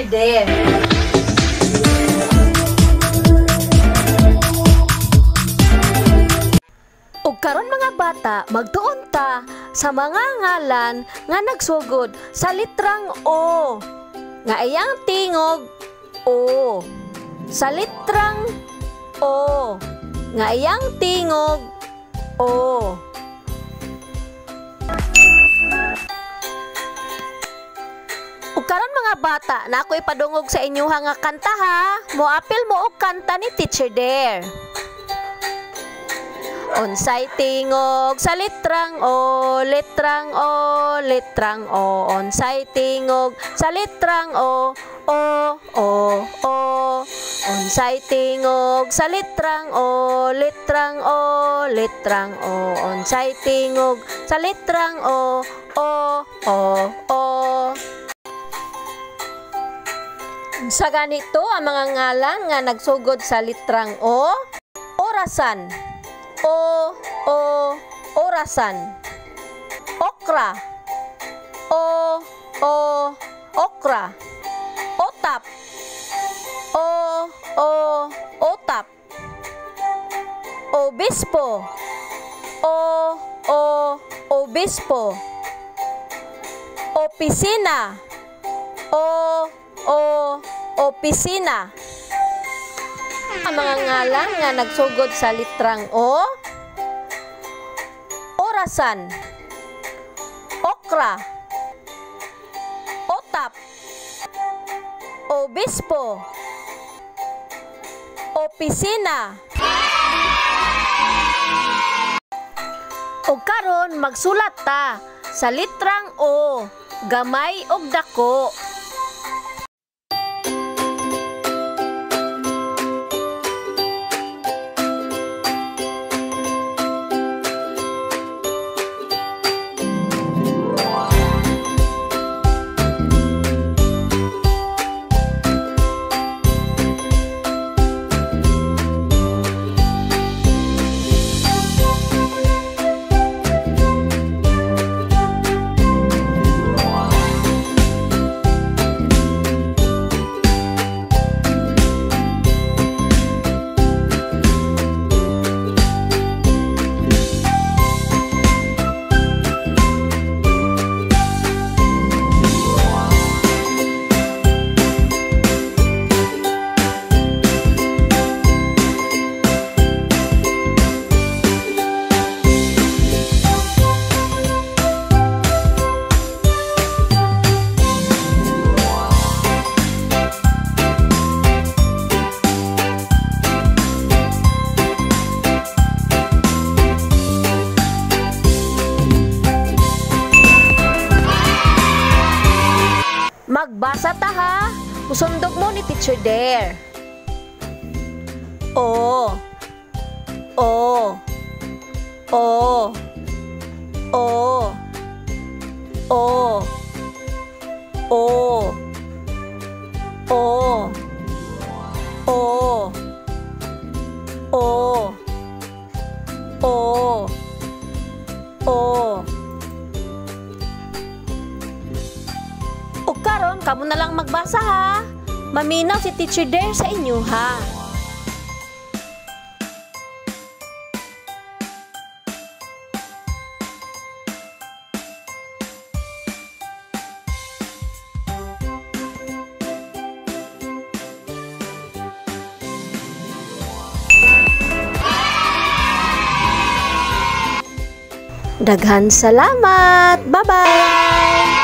Dare. Ug karon mga bata, magtuon ta sa mga ngalan nga nagsugod sa litrang O. Nga iyang tingog O. Sa litrang O. Nga iyang tingog O. Ug karon mga bata, na ako ipadungog sa inyo nga kanta ha. Moapil mo og kanta ni Teacher Dare. Unsay tingog sa litrang O, litrang O, litrang O. Unsay tingog sa litrang O, O, O, O. Unsay tingog sa litrang O, litrang O, litrang O. Unsay tingog sa litrang O, O, O, O. Sa ganito ang mga ngalan nga nagsugod sa litrang O. Orasan. O, orasan. Okra. O, okra. Otap. O, otap. Obispo. O, obispo. Opisina. O, opisina. Ang mga ngalan nga nagsugod sa litrang O. Orasan. Okra. Otap. Obispo. Opisina. Ug karon magsulat ta sa litrang O, gamay ug dako. Magbasa ta ha. Usundog mo ni Teacher Dare. O. O. O. O. O. O. O. O. O. O. O. O karon, kamo na lang magbasa ha. Maminaw si Teacher Dare sa inyo ha. Daghan salamat. Bye-bye.